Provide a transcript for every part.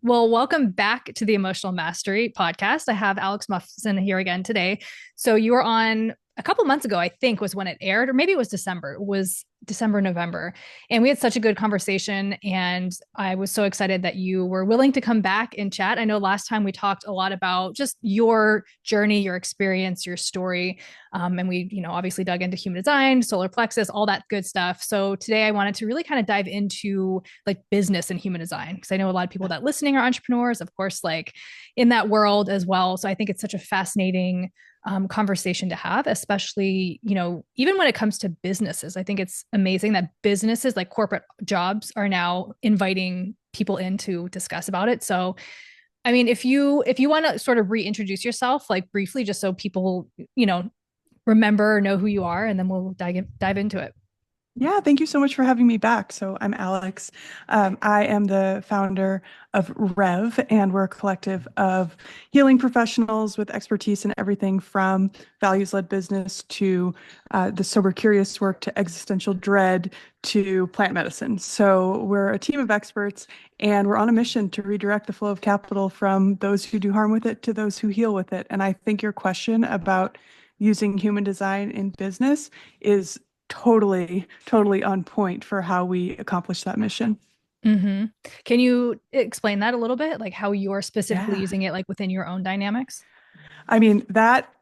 Well, welcome back to the Emotional Mastery podcast. I have Alex Mufson here again today. So you were on a couple months ago, I think, was when it aired, or maybe it was December. It was December, November. And we had such a good conversation. And I was so excited that you were willing to come back and chat. I know last time we talked a lot about just your journey, your experience, your story. And we, obviously dug into human design, solar plexus, all that good stuff. So today I wanted to really kind of dive into like business and human design because I know a lot of people that listening are entrepreneurs, of course, like in that world as well. So I think it's such a fascinating conversation to have, especially, even when it comes to businesses. I think it's amazing that businesses like corporate jobs are now inviting people in to discuss about it. So I mean, if you want to sort of reintroduce yourself, like briefly, just so people, remember or know who you are, and then we'll dive into it. Yeah, thank you so much for having me back. So I'm Alex. I am the founder of Rev, and we're a collective of healing professionals with expertise in everything from values-led business to the sober curious work to existential dread to plant medicine. So we're a team of experts, and we're on a mission to redirect the flow of capital from those who do harm with it to those who heal with it. And I think your question about using human design in business is totally on point for how we accomplish that mission. Mm-hmm. Can you explain that a little bit, like how you're specifically Yeah. using it, like within your own dynamics? I mean, that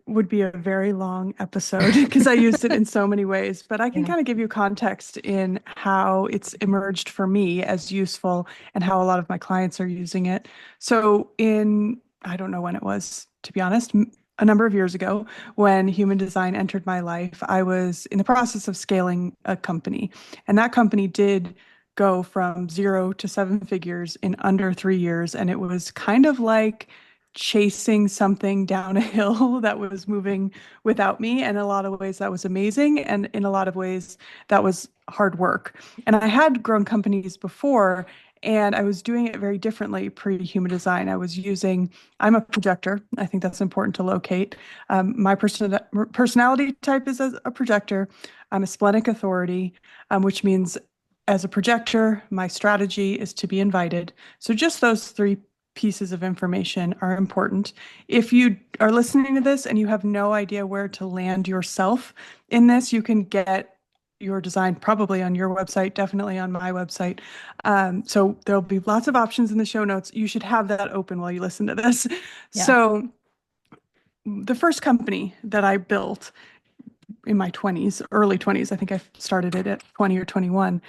would be a very long episode because I used it in so many ways, but I can Yeah. kind of give you context in how it's emerged for me as useful and how a lot of my clients are using it. So I don't know when it was, to be honest, a number of years ago when human design entered my life, I was in the process of scaling a company, and that company did go from 0 to 7 figures in under 3 years. And it was kind of like chasing something down a hill that was moving without me. And in a lot of ways, that was amazing. And in a lot of ways, that was hard work. And I had grown companies before, and I was doing it very differently pre-human design. I'm a projector. I think that's important to locate. My personality type is as a projector. I'm a splenic authority, which means as a projector, my strategy is to be invited. So just those three pieces of information are important. If you are listening to this and you have no idea where to land yourself in this, you can get your design probably on your website, definitely on my website. So there'll be lots of options in the show notes. You should have that open while you listen to this. Yeah. So the first company that I built in my 20s, early 20s, I think I started it at 20 or 21.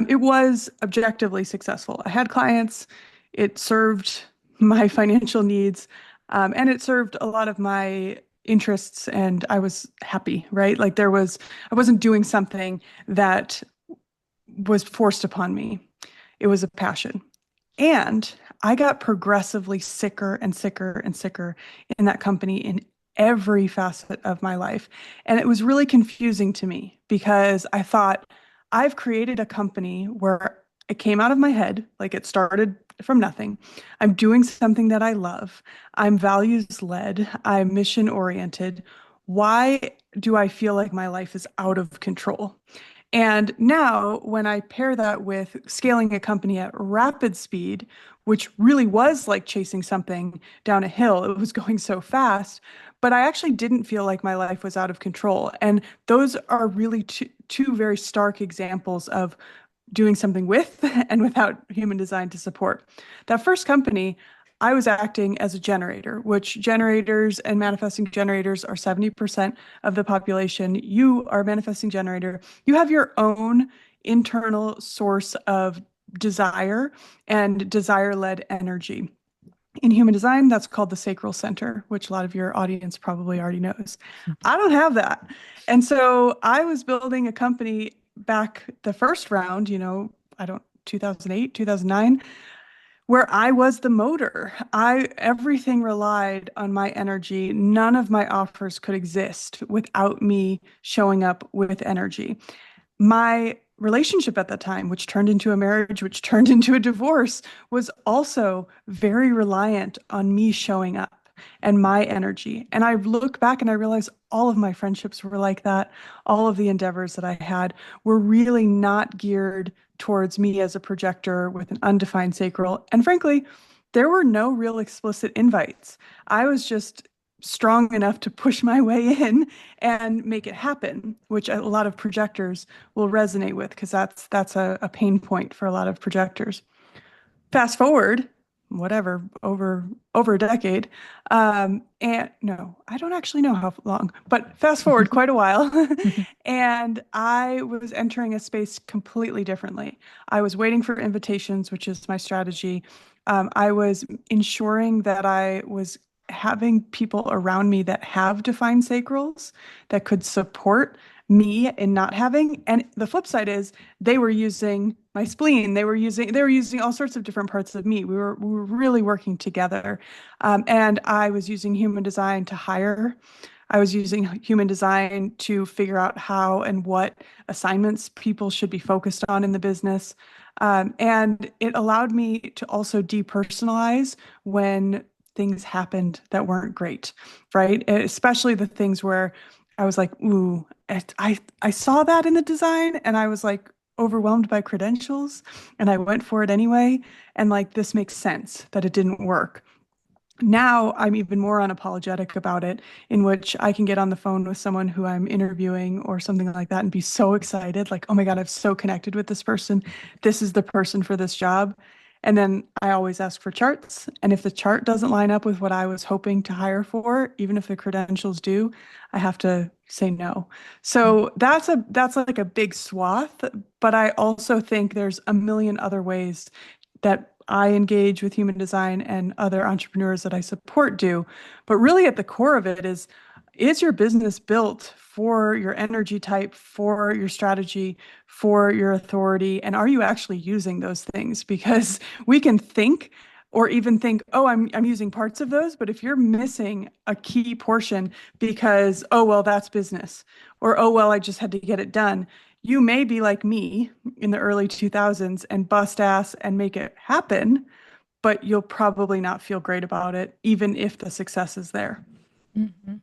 It was objectively successful. I had clients, it served my financial needs, and it served a lot of my interests, and I was happy, right? I wasn't doing something that was forced upon me. It was a passion. And I got progressively sicker and sicker and sicker in that company in every facet of my life. And it was really confusing to me because I thought, I've created a company where it came out of my head, like it started from nothing. I'm doing something that I love. I'm values led. I'm mission oriented. Why do I feel like my life is out of control? And now, when I pair that with scaling a company at rapid speed, which really was like chasing something down a hill, it was going so fast, but I actually didn't feel like my life was out of control. And those are really two very stark examples of doing something with and without human design to support. That first company, I was acting as a generator, which generators and manifesting generators are 70% of the population. You are a manifesting generator. You have your own internal source of desire and desire-led energy. In human design, that's called the sacral center, which a lot of your audience probably already knows. I don't have that. And so I was building a company back the first round, 2008, 2009, where I was the motor. Everything relied on my energy. None of my offers could exist without me showing up with energy. My relationship at that time, which turned into a marriage, which turned into a divorce, was also very reliant on me showing up and my energy. And I look back and I realize all of my friendships were like that. All of the endeavors that I had were really not geared towards me as a projector with an undefined sacral. And frankly, there were no real explicit invites. I was just strong enough to push my way in and make it happen, which a lot of projectors will resonate with because that's a pain point for a lot of projectors. Fast forward, whatever, over a decade, and no, I don't actually know how long, but fast forward quite a while, and I was entering a space completely differently. I was waiting for invitations, which is my strategy. I was ensuring that I was having people around me that have defined sacrals that could support me in not having. And the flip side is they were using my spleen. They were using all sorts of different parts of me. We were really working together. And I was using human design to hire. I was using human design to figure out how and what assignments people should be focused on in the business. And it allowed me to also depersonalize when things happened that weren't great, right? Especially the things where I was like, ooh, I saw that in the design and I was like overwhelmed by credentials and I went for it anyway. And like, this makes sense that it didn't work. Now I'm even more unapologetic about it, in which I can get on the phone with someone who I'm interviewing or something like that and be so excited, like, oh my God, I've so connected with this person. This is the person for this job. And then I always ask for charts. And if the chart doesn't line up with what I was hoping to hire for, even if the credentials do, I have to say no. So that's like a big swath, but I also think there's a million other ways that I engage with human design and other entrepreneurs that I support do. But really at the core of it is your business built for your energy type, for your strategy, for your authority? And are you actually using those things? Because we can think or even think, oh, I'm using parts of those, but if you're missing a key portion because, oh, well, that's business, or oh, well, I just had to get it done, you may be like me in the early 2000s and bust ass and make it happen, but you'll probably not feel great about it, even if the success is there. Mhm.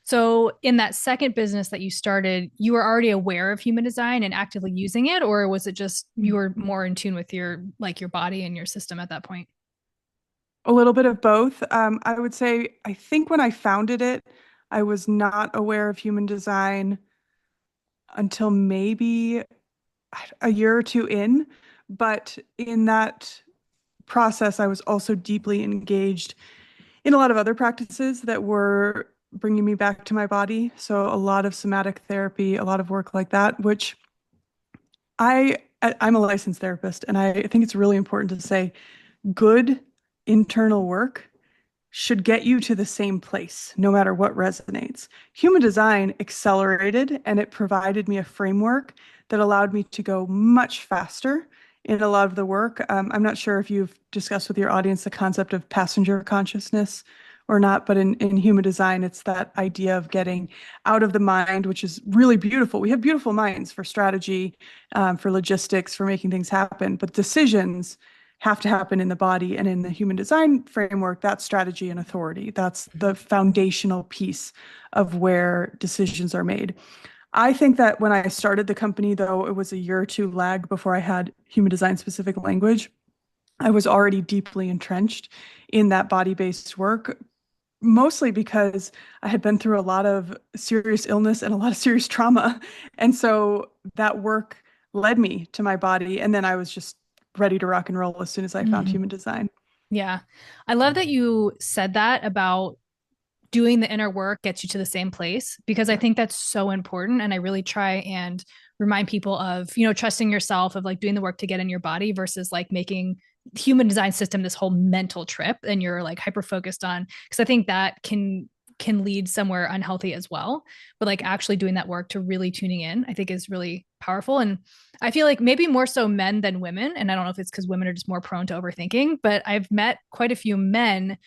So, in that second business that you started, you were already aware of human design and actively using it, or was it just you were more in tune with your like your body and your system at that point? A little bit of both. I would say, I think when I founded it, I was not aware of human design until maybe a year or two in. But in that process, I was also deeply engaged in a lot of other practices that were bringing me back to my body. So a lot of somatic therapy, a lot of work like that, which I'm a licensed therapist, and I think it's really important to say good internal work should get you to the same place, no matter what resonates. Human design accelerated and it provided me a framework that allowed me to go much faster in a lot of the work. I'm not sure if you've discussed with your audience the concept of passenger consciousness or not, but in human design, it's that idea of getting out of the mind, which is really beautiful. We have beautiful minds for strategy, for logistics, for making things happen, but decisions have to happen in the body. And in the human design framework, that's strategy and authority. That's the foundational piece of where decisions are made. I think that when I started the company, though, it was a year or two lag before I had human design specific language. I was already deeply entrenched in that body-based work, mostly because I had been through a lot of serious illness and a lot of serious trauma. And so that work led me to my body. And then I was just ready to rock and roll as soon as I found Mhm. human design. Yeah. I love that you said that about doing the inner work gets you to the same place because I think that's so important. And I really try and remind people of, trusting yourself, of like doing the work to get in your body versus like making human design system this whole mental trip and you're like hyper focused on, because I think that can lead somewhere unhealthy as well. But like actually doing that work to really tuning in, I think is really powerful. And I feel like maybe more so men than women. And I don't know if it's because women are just more prone to overthinking, but I've met quite a few men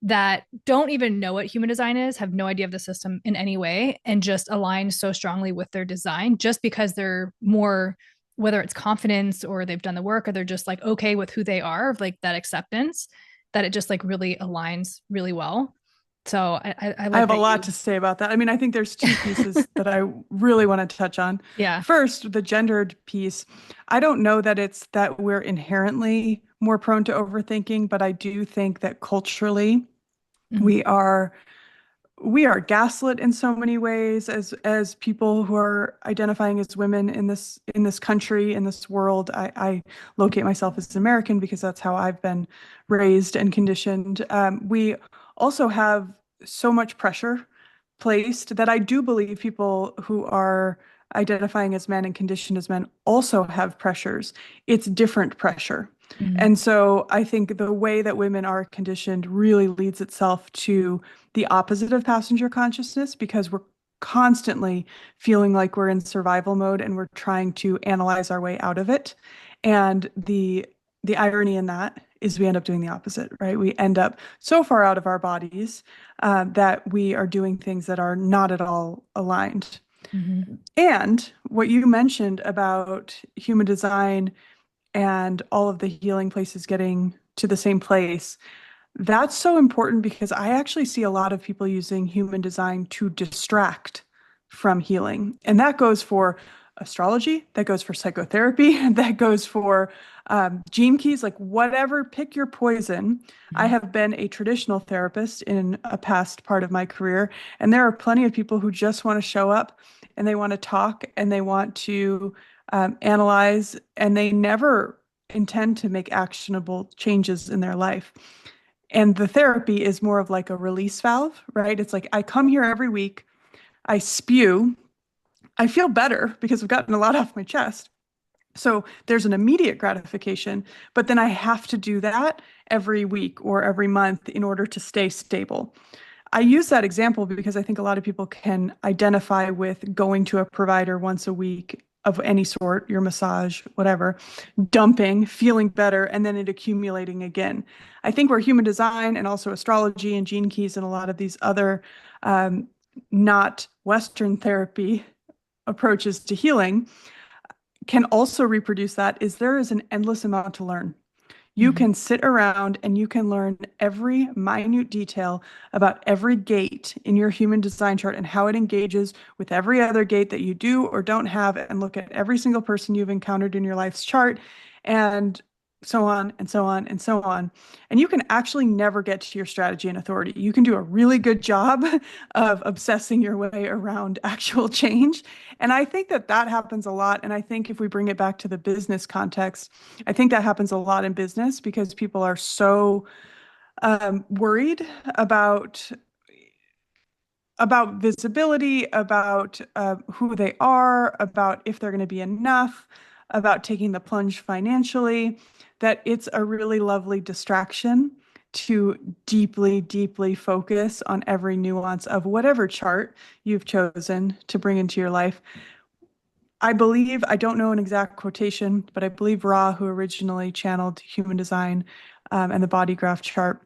that don't even know what human design is, have no idea of the system in any way, and just align so strongly with their design just because they're more, whether it's confidence or they've done the work or they're just like okay with who they are, like that acceptance, that it just like really aligns really well. So I I like have a that lot you, to say about that. I mean, I think there's two pieces that I really want to touch on. yeah. First, the gendered piece. I don't know that it's that we're inherently more prone to overthinking, but I do think that culturally Mhm. we are we are gaslit in so many ways as people who are identifying as women in this country, in this world. I locate myself as American because that's how I've been raised and conditioned. We also have so much pressure placed that I do believe people who are identifying as men and conditioned as men also have pressures. It's different pressure. Mhm. And so I think the way that women are conditioned really leads itself to the opposite of passenger consciousness because we're constantly feeling like we're in survival mode and we're trying to analyze our way out of it. And the irony in that is we end up doing the opposite, right? We end up so far out of our bodies that we are doing things that are not at all aligned. Mhm. And what you mentioned about human design and all of the healing places getting to the same place, that's so important because I actually see a lot of people using human design to distract from healing. And that goes for astrology, that goes for psychotherapy, that goes for gene keys, like whatever, pick your poison. I Mhm. have been a traditional therapist in a past part of my career, and there are plenty of people who just want to show up and they want to talk and they want to analyze, and they never intend to make actionable changes in their life. And the therapy is more of like a release valve, right? It's like I come here every week, I spew, I feel better because I've gotten a lot off my chest. So there's an immediate gratification, but then I have to do that every week or every month in order to stay stable. I use that example because I think a lot of people can identify with going to a provider once a week of any sort, your massage, whatever, dumping, feeling better, and then it accumulating again. I think where human design and also astrology and gene keys and a lot of these other um, not Western therapy approaches to healing can also reproduce that is there is an endless amount to learn. You Mhm. can sit around and you can learn every minute detail about every gate in your human design chart and how it engages with every other gate that you do or don't have, and look at every single person you've encountered in your life's chart and so on and so on and so on. And you can actually never get to your strategy and authority. You can do a really good job of obsessing your way around actual change. And I think that that happens a lot. And I think if we bring it back to the business context, I think that happens a lot in business because people are so worried about visibility, about who they are, about if they're going to be enough, about taking the plunge financially, that it's a really lovely distraction to deeply, deeply focus on every nuance of whatever chart you've chosen to bring into your life. I believe, I don't know an exact quotation, but I believe Ra, who originally channeled human design and the body graph chart,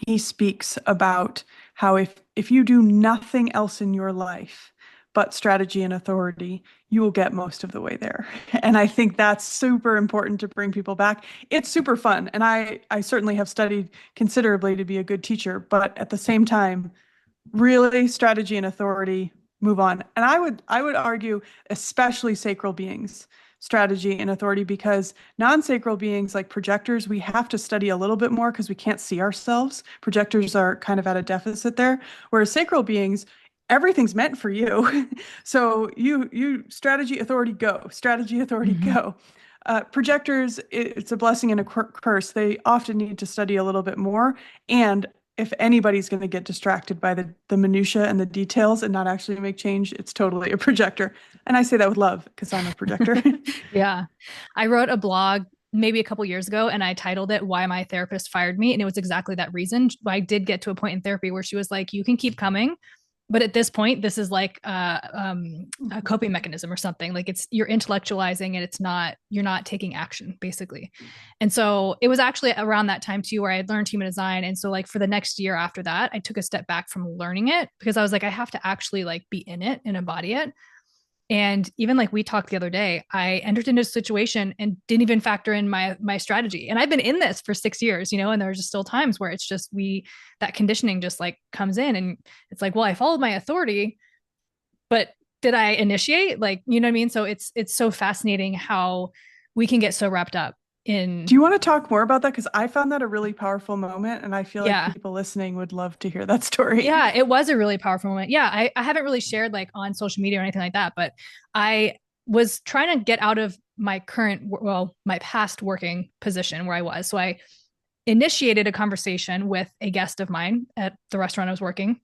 he speaks about how if you do nothing else in your life but strategy and authority, you will get most of the way there. And I think that's super important to bring people back. It's super fun, and I certainly have studied considerably to be a good teacher, but at the same time, really strategy and authority, move on. And I would argue especially sacral beings, strategy and authority, because non-sacral beings like projectors, we have to study a little bit more because we can't see ourselves. Projectors are kind of at a deficit there, whereas sacral beings, everything's meant for you. So you strategy authority go, strategy authority Mhm. go. Projectors, it's a blessing and a curse. They often need to study a little bit more, and if anybody's going to get distracted by the minutia and the details and not actually make change, it's totally a projector. And I say that with love because I'm a projector. Yeah. I wrote a blog maybe a couple years ago and I titled it Why My Therapist Fired Me. And it was exactly that reason. I did get to a point in therapy where she was like, you can keep coming. But at this point, this is like a coping mechanism or something. Like it's you're intellectualizing and it's not, you're not taking action, basically. And so it was actually around that time too where I had learned human design. And so like for the next year after that, I took a step back from learning it because I was like, I have to actually like be in it and embody it. And even like we talked the other day, I entered into a situation and didn't even factor in my strategy. And I've been in this for 6 years, and there's just still times where it's just that conditioning just like comes in and it's like, well, I followed my authority, but did I initiate? Like, you know what I mean? So it's so fascinating how we can get so wrapped up Do in, you want to talk more about that? Because I found that a really powerful moment, and I feel like yeah. people listening would love to hear that story. Yeah, it was a really powerful moment. Yeah, I haven't really shared like on social media or anything like that, but I was trying to get out of my my past working position where I was. So I initiated a conversation with a guest of mine at the restaurant I was working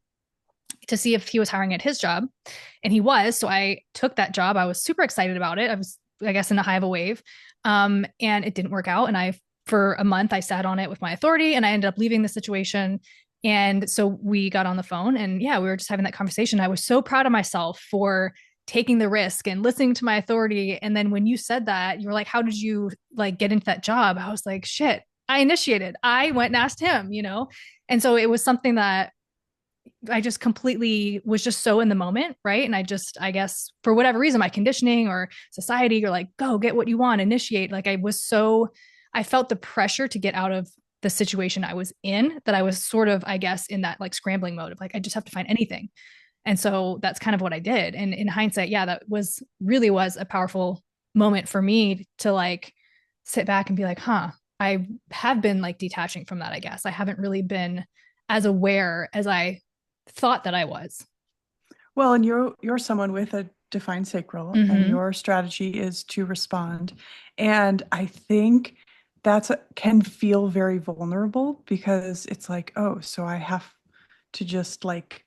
to see if he was hiring at his job. And he was. So I took that job. I was super excited about it. I was, I guess, in a high of a wave. And it didn't work out. And for a month, I sat on it with my authority and I ended up leaving the situation. And so we got on the phone and yeah, we were just having that conversation. I was so proud of myself for taking the risk and listening to my authority. And then when you said that, you were like, how did you like get into that job? I was like, shit, I initiated. I went and asked him. And so it was something that I just completely was just so in the moment, right? And I guess for whatever reason, my conditioning or society, you're like, go get what you want, initiate. Like I felt the pressure to get out of the situation I was in, that I was sort of, I guess, in that like scrambling mode of like, I just have to find anything. And so that's kind of what I did. And in hindsight, yeah, that really was a powerful moment for me to like sit back and be like, huh, I have been like detaching from that, I guess. I haven't really been as aware as I thought that I was. Well, and you're someone with a defined sacral, and Mm-hmm. your strategy is to respond. And I think can feel very vulnerable because it's like, oh, so I have to just like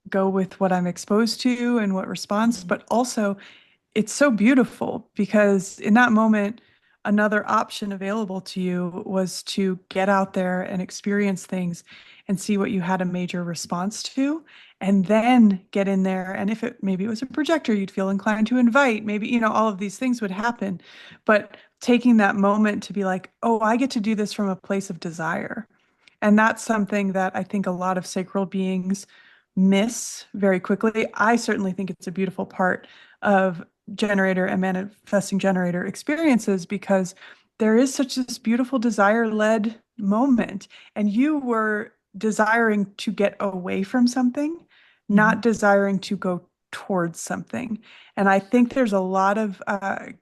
go with what I'm exposed to and what response, Mm-hmm. but also it's so beautiful because in that moment, another option available to you was to get out there and experience things and see what you had a major response to, and then get in there. And if maybe it was a projector you'd feel inclined to invite, maybe, all of these things would happen. But taking that moment to be like, oh, I get to do this from a place of desire. And that's something that I think a lot of sacral beings miss very quickly. I certainly think it's a beautiful part of generator and manifesting generator experiences because there is such this beautiful desire-led moment. And you were desiring to get away from something, Mm-hmm. not desiring to go towards something. And I think there's a lot of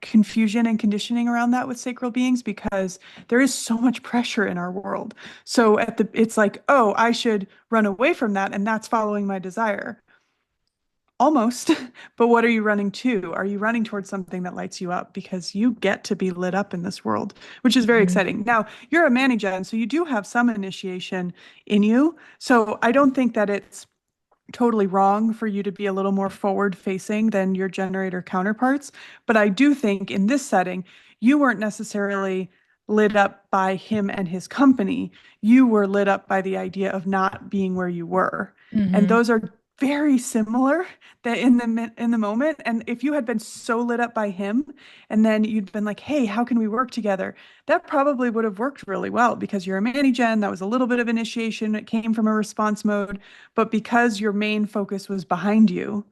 confusion and conditioning around that with sacral beings because there is so much pressure in our world. So it's like, oh, I should run away from that, and that's following my desire. Almost. But what are you running to? Are you running towards something that lights you up? Because you get to be lit up in this world, which is very Mm-hmm. exciting. Now, you're a mani-gen, so you do have some initiation in you. So I don't think that it's totally wrong for you to be a little more forward facing than your generator counterparts. But I do think in this setting, you weren't necessarily lit up by him and his company. You were lit up by the idea of not being where you were. And Mm-hmm. those are very similar that in the moment. And if you had been so lit up by him and then you'd been like, hey, how can we work together? That probably would have worked really well because you're a mani-gen. That was a little bit of initiation. It came from a response mode. But because your main focus was behind you,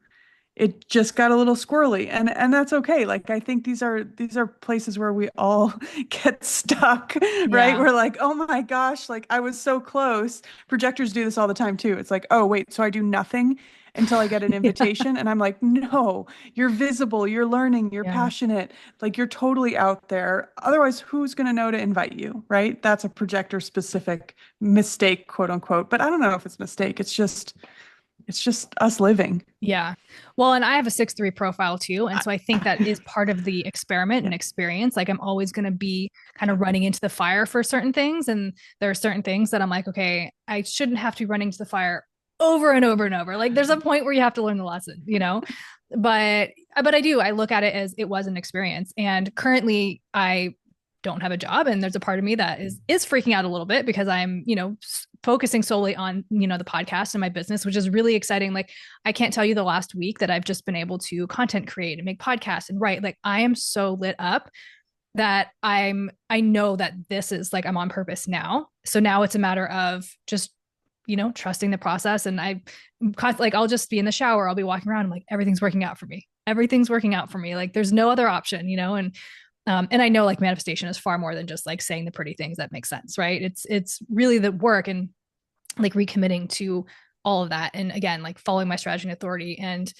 it just got a little squirrely, and that's okay. Like I think these are places where we all get stuck, right? Yeah. We're like, oh my gosh, like I was so close. Projectors do this all the time too. It's like, oh wait, so I do nothing until I get an Yeah. invitation, and I'm like, no, you're visible, you're learning, you're Yeah. passionate, like you're totally out there. Otherwise, who's going to know to invite you, right? That's a projector specific mistake, quote unquote. But I don't know if it's a mistake. It's just us living. Yeah. Well, and I have a 6-3 profile too. And so I think that is part of the experiment Yeah. and experience. Like I'm always going to be kind of running into the fire for certain things. And there are certain things that I'm like, okay, I shouldn't have to be running to the fire over and over and over. Like there's a point where you have to learn the lesson. But I look at it as it was an experience. And currently I don't have a job and there's a part of me that is freaking out a little bit because I'm focusing solely on the podcast and my business, which is really exciting. Like I can't tell you the last week that I've just been able to content create and make podcasts and write. Like I am so lit up that I know that this is like I'm on purpose now. So now it's a matter of just trusting the process. And like I'll just be in the shower, I'll be walking around, I'm like everything's working out for me. everything's working out for me. Like there's no other option, and I know like manifestation is far more than just like saying the pretty things that make sense, right? It's really the work and like recommitting to all of that. And again, like following my strategy and authority. And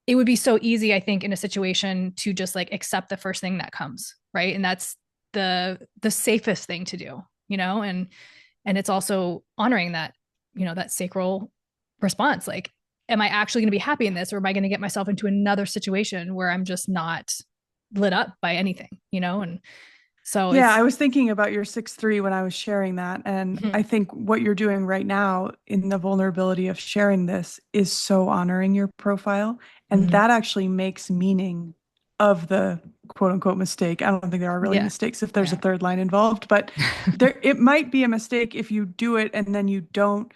it would be so easy, I think, in a situation to just like accept the first thing that comes, right? And that's the safest thing to do, and it's also honoring that, that sacral response. Like, am I actually going to be happy in this, or am I going to get myself into another situation where I'm just not lit up by anything, And so Yeah, it's I was thinking about your 6'3" when I was sharing that. And I think what you're doing right now in the vulnerability of sharing this is so honoring your profile. And Mhm. that actually makes meaning of the quote unquote mistake. I don't think there are really Yeah. mistakes if there's a Yeah. third line involved, but there it might be a mistake if you do it and then you don't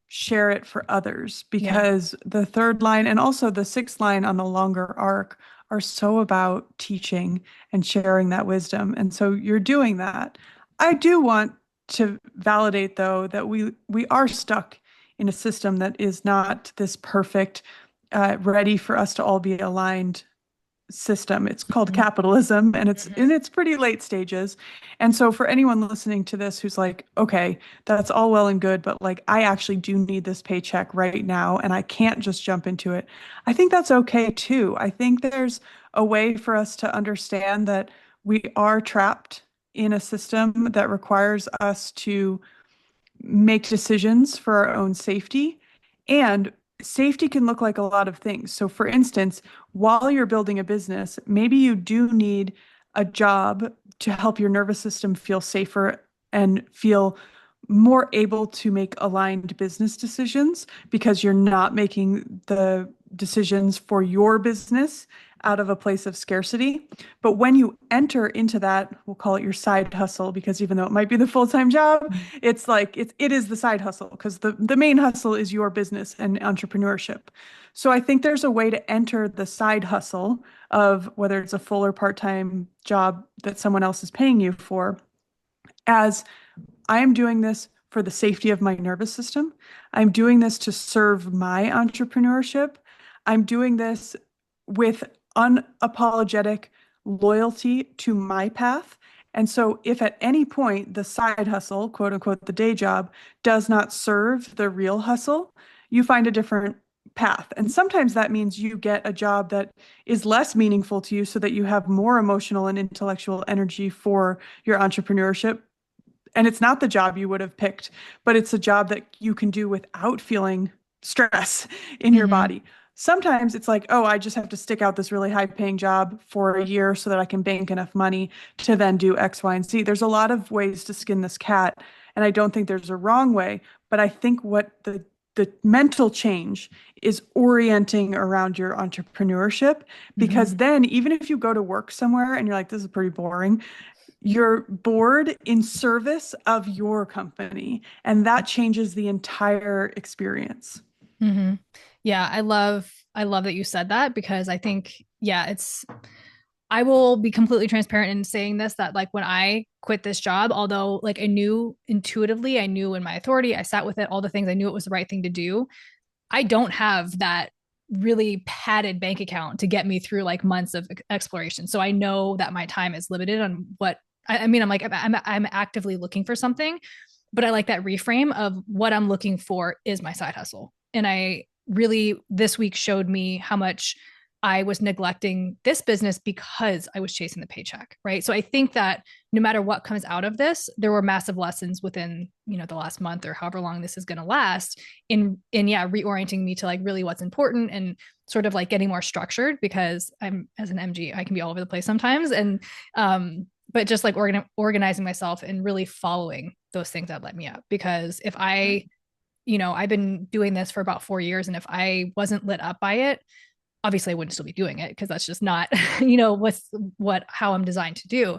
share it for others, Yeah. because the third line and also the sixth line on the longer arc are so about teaching and sharing that wisdom. And so you're doing that. I do want to validate though that we are stuck in a system that is not this perfect, ready for us to all be aligned system. It's called Mhm. capitalism, and it's in Mhm. its pretty late stages. And so for anyone listening to this who's like, okay, that's all well and good, but like I actually do need this paycheck right now and I can't just jump into it. I think that's okay too. I think there's a way for us to understand that we are trapped in a system that requires us to make decisions for our own safety. And safety can look like a lot of things. So, for instance, while you're building a business, maybe you do need a job to help your nervous system feel safer and feel more able to make aligned business decisions because you're not making the decisions for your business out of a place of scarcity. But when you enter into that, we'll call it your side hustle, because even though it might be the full-time job, it's like it is the side hustle because the main hustle is your business and entrepreneurship. So I think there's a way to enter the side hustle of whether it's a full or part-time job that someone else is paying you for as I am doing this for the safety of my nervous system. I'm doing this to serve my entrepreneurship. I'm doing this with unapologetic loyalty to my path. And so, if at any point the side hustle, quote unquote, the day job, does not serve the real hustle, you find a different path. And sometimes that means you get a job that is less meaningful to you so that you have more emotional and intellectual energy for your entrepreneurship, and it's not the job you would have picked, but it's a job that you can do without feeling stress in your Mhm. body. Sometimes it's like, oh, I just have to stick out this really high paying job for a year so that I can bank enough money to then do X, Y, and Z. There's a lot of ways to skin this cat. And I don't think there's a wrong way, but I think what the mental change is orienting around your entrepreneurship, because Mhm. then even if you go to work somewhere and you're like, this is pretty boring, you're bored in service of your company, and that changes the entire experience. Mhm. Yeah, I love that you said that because I think yeah, I will be completely transparent in saying this that like when I quit this job, although like I knew intuitively, I knew in my authority, I sat with it, all the things I knew it was the right thing to do. I don't have that really padded bank account to get me through like months of exploration. So I know that my time is limited on what I mean. I'm like I'm actively looking for something, but I like that reframe of what I'm looking for is my side hustle. And I really this week showed me how much I was neglecting this business because I was chasing the paycheck, right? So I think that no matter what comes out of this, there were massive lessons within, the last month or however long this is going to last in yeah, reorienting me to like really what's important and sort of like getting more structured because I'm as an MG, I can be all over the place sometimes and but just like organizing myself and really following those things that let me up because if I I've been doing this for about 4 years and if I wasn't lit up by it, obviously I wouldn't still be doing it because that's just not what's what how I'm designed to do,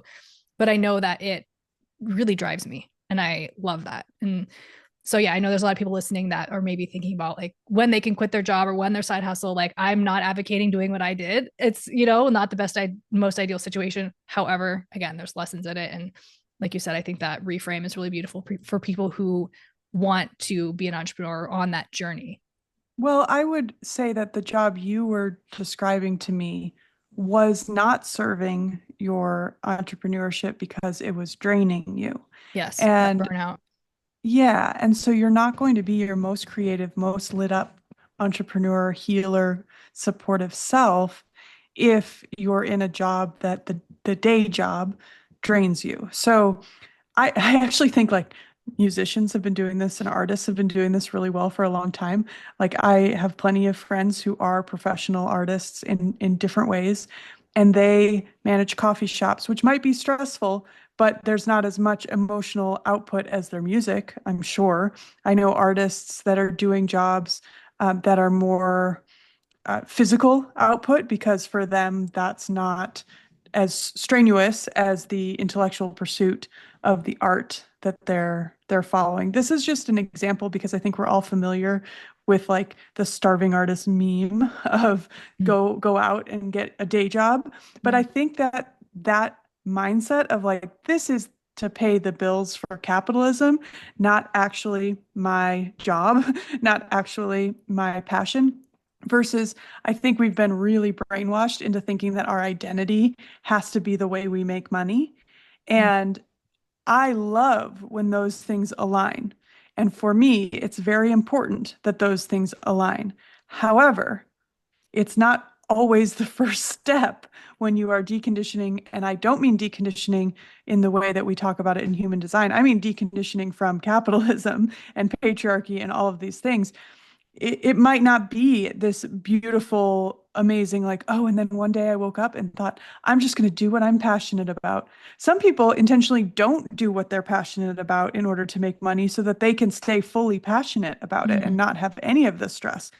but I know that it really drives me and I love that. And so yeah, I know there's a lot of people listening that are maybe thinking about like when they can quit their job or when their side hustle. Like I'm not advocating doing what I did. It's not the most ideal situation. However, again, there's lessons in it, and like you said, I think that reframe is really beautiful for people who want to be an entrepreneur on that journey. Well, I would say that the job you were describing to me was not serving your entrepreneurship because it was draining you. Yes, that And burnout. yeah, and so you're not going to be your most creative, most lit up entrepreneur, healer, supportive self if you're in a job that the day job drains you. So I actually think like musicians have been doing this and artists have been doing this really well for a long time. Like I have plenty of friends who are professional artists in different ways, and they manage coffee shops, which might be stressful, but there's not as much emotional output as their music, I'm sure. I know artists that are doing jobs that are more physical output because for them that's not as strenuous as the intellectual pursuit of the art that they're following. This is just an example because I think we're all familiar with like the starving artist meme of Mm. go out and get a day job. But Yeah. I think that that mindset of like this is to pay the bills for capitalism, not actually my job, not actually my passion versus I think we've been really brainwashed into thinking that our identity has to be the way we make money. Mm. And I love when those things align. And for me, it's very important that those things align. However, it's not always the first step when you are deconditioning. And I don't mean deconditioning in the way that we talk about it in human design. I mean deconditioning from capitalism and patriarchy and all of these things. It might not be this beautiful, amazing, like, oh, and then one day I woke up and thought, I'm just going to do what I'm passionate about. Some people intentionally don't do what they're passionate about in order to make money so that they can stay fully passionate about it and Mm. not have any of the stress.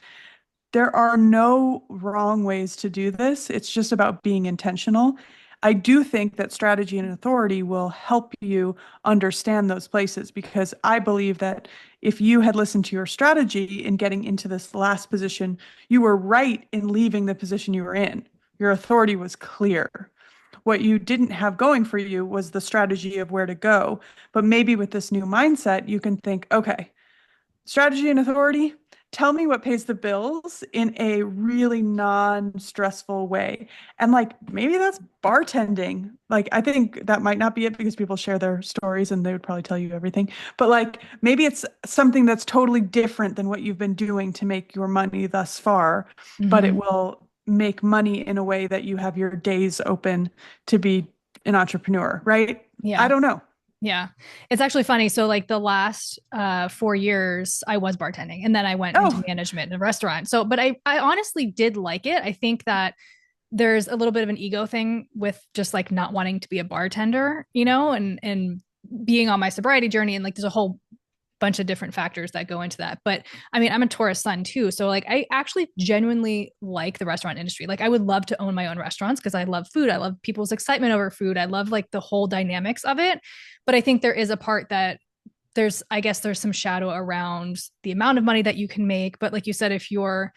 There are no wrong ways to do this. It's just about being intentional. I do think that strategy and authority will help you understand those places because I believe that if you had listened to your strategy in getting into this last position, you were right in leaving the position you were in. Your authority was clear. What you didn't have going for you was the strategy of where to go. But maybe with this new mindset, you can think, okay, strategy and authority, tell me what pays the bills in a really non-stressful way. And like maybe that's bartending. Like I think that might not be it because people share their stories and they would probably tell you everything. But like maybe it's something that's totally different than what you've been doing to make your money thus far, but it Hmm. will make money in a way that you have your days open to be an entrepreneur, right? I Yeah. don't know. Yeah. It's actually funny. So like the last 4 years I was bartending and then I went into Oh, management in a restaurant. So but I honestly did like it. I think that there's a little bit of an ego thing with just like not wanting to be a bartender, and being on my sobriety journey, and like there's a whole bunch of different factors that go into that. But I mean, I'm a Taurus sun too. So like I actually genuinely like the restaurant industry. Like I would love to own my own restaurants because I love food. I love people's excitement over food. I love like the whole dynamics of it. But I think there is a part that I guess there's some shadow around the amount of money that you can make. But like you said, if you're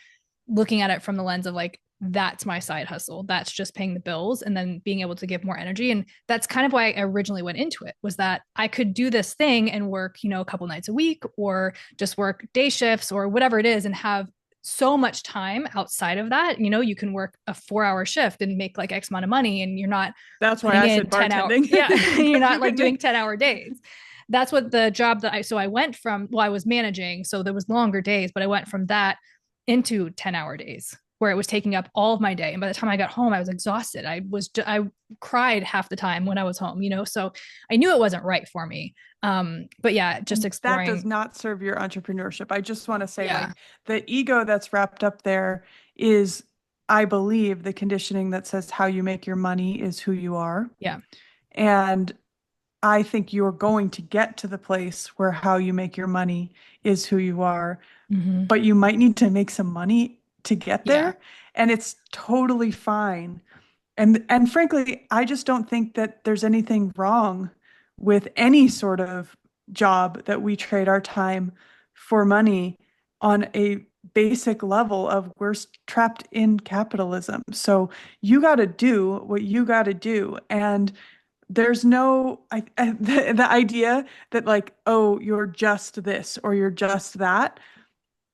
looking at it from the lens of like, that's my side hustle, that's just paying the bills and then being able to give more energy, and that's kind of why I originally went into it, was that I could do this thing and work a couple nights a week or just work day shifts or whatever it is and have so much time outside of that. You can work a 4-hour shift and make like X amount of money, and you're not that's why putting I in said 10 hour, bartending yeah, you're because you not like can doing make 10-hour days. That's what the job that I went from, well, I was managing, so there was longer days, but I went from that into 10-hour days where it was taking up all of my day. And by the time I got home, I was exhausted. I cried half the time when I was home, so I knew it wasn't right for me. But yeah, just and that does exploring. not serve your entrepreneurship. I just want to say Yeah. like the ego that's wrapped up there is I believe the conditioning that says how you make your money is who you are. Yeah. And I think you're going to get to the place where how you make your money is who you are, Mm-hmm. but you might need to make some money to get Yeah. there. And it's totally fine. And frankly, I just don't think that there's anything wrong with any sort of job that we trade our time for money on a basic level of we're trapped in capitalism. So you got to do what you got to do. And there's no the idea that like, oh, you're just this or you're just that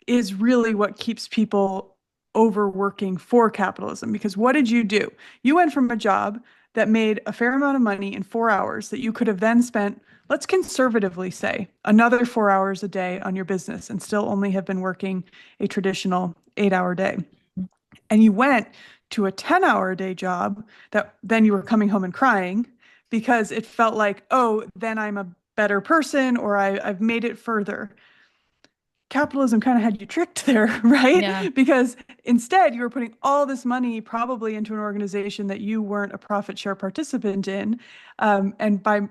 is really what keeps people overworking for capitalism. Because what did you do? You went from a job that made a fair amount of money in 4 hours that you could have then spent, let's conservatively say, another 4 hours a day on your business and still only have been working a traditional 8 hour day. And you went to a 10-hour a day job that then you were coming home and crying because it felt like, oh, then I'm a better person or I've made it further. Capitalism kind of had you tricked there, right? Yeah. Because instead you were putting all this money probably into an organization that you weren't a profit share participant in, and by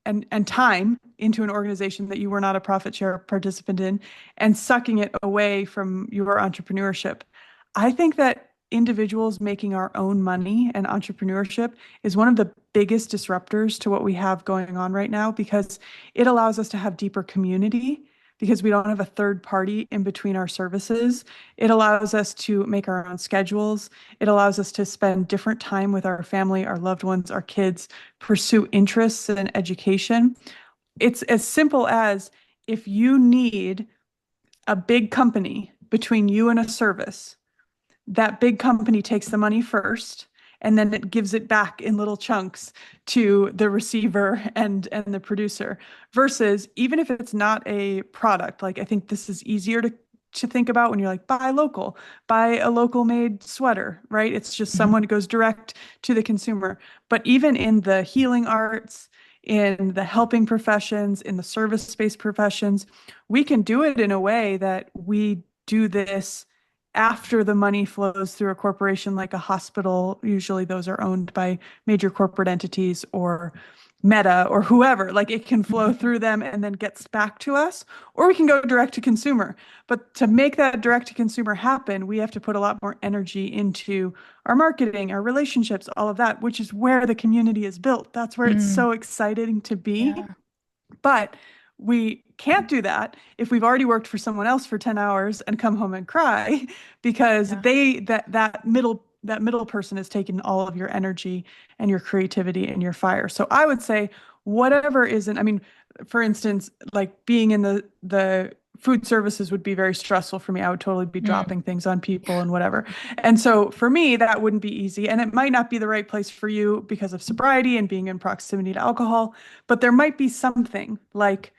and time into an organization that you were not a profit share participant in, and sucking it away from your entrepreneurship. I think that individuals making our own money and entrepreneurship is one of the biggest disruptors to what we have going on right now because it allows us to have deeper community because we don't have a third party in between our services. It allows us to make our own schedules. It allows us to spend different time with our family, our loved ones, our kids, pursue interests and education. It's as simple as if you need a big company between you and a service, that big company takes the money first and then it gives it back in little chunks to the receiver and the producer versus even if it's not a product, like I think this is easier to think about when you're like buy a local made sweater, right? It's just Mhm. someone who goes direct to the consumer. But even in the healing arts, in the helping professions, in the service-based professions, we can do it in a way that we do this after the money flows through a corporation like a hospital. Usually those are owned by major corporate entities or Meta or whoever. Like it can flow Mhm. through them and then gets back to us, or we can go direct to consumer. But to make that direct to consumer happen, we have to put a lot more energy into our marketing, our relationships, all of that, which is where the community is built. That's where it's Mm. so exciting to be. Yeah. But we can't do that if we've already worked for someone else for 10 hours and come home and cry because Yeah. that middle person is taking all of your energy and your creativity and your fire. So I would say whatever isn't, I mean, for instance, like being in the food services would be very stressful for me. I would totally be Mm. dropping things on people and whatever. And so for me, that wouldn't be easy. And it might not be the right place for you because of sobriety and being in proximity to alcohol, but there might be something like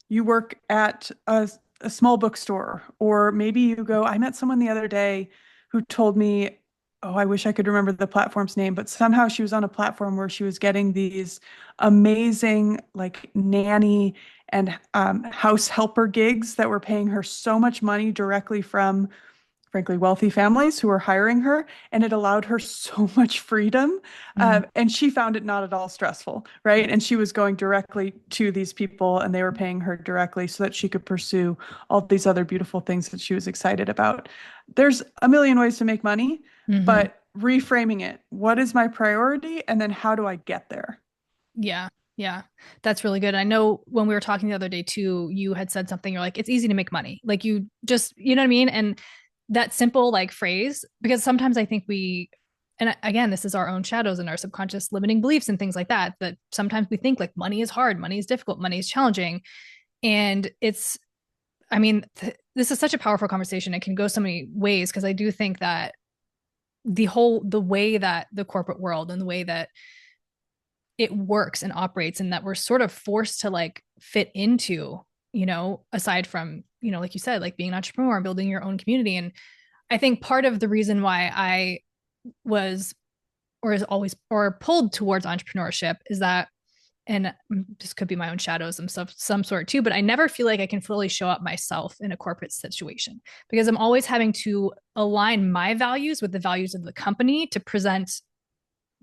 you work at a small bookstore, or maybe you go, I met someone the other day who told me, oh, I wish I could remember the platform's name, but somehow she was on a platform where she was getting these amazing, like nanny and house helper gigs that were paying her so much money directly from frankly, wealthy families who were hiring her, and it allowed her so much freedom. Mm. And she found it not at all stressful, right? And she was going directly to these people, and they were paying her directly so that she could pursue all these other beautiful things that she was excited about. There's a million ways to make money, Mhm. but reframing it, what is my priority? And then how do I get there? Yeah. Yeah. That's really good. I know when we were talking the other day too, you had said something, you're like, it's easy to make money. Like you just, you know what I mean? And that simple like phrase, because sometimes I think and again, this is our own shadows and our subconscious limiting beliefs and things like that, that sometimes we think like money is hard, money is difficult, money is challenging. And I mean, this is such a powerful conversation. It can go so many ways because I do think that the way that the corporate world and the way that it works and operates and that we're sort of forced to like fit into, aside from, like you said, like being an entrepreneur and building your own community. And I think part of the reason why I was or is always or pulled towards entrepreneurship is that, and this could be my own shadows and stuff, some sort too, but I never feel like I can fully show up myself in a corporate situation because I'm always having to align my values with the values of the company to present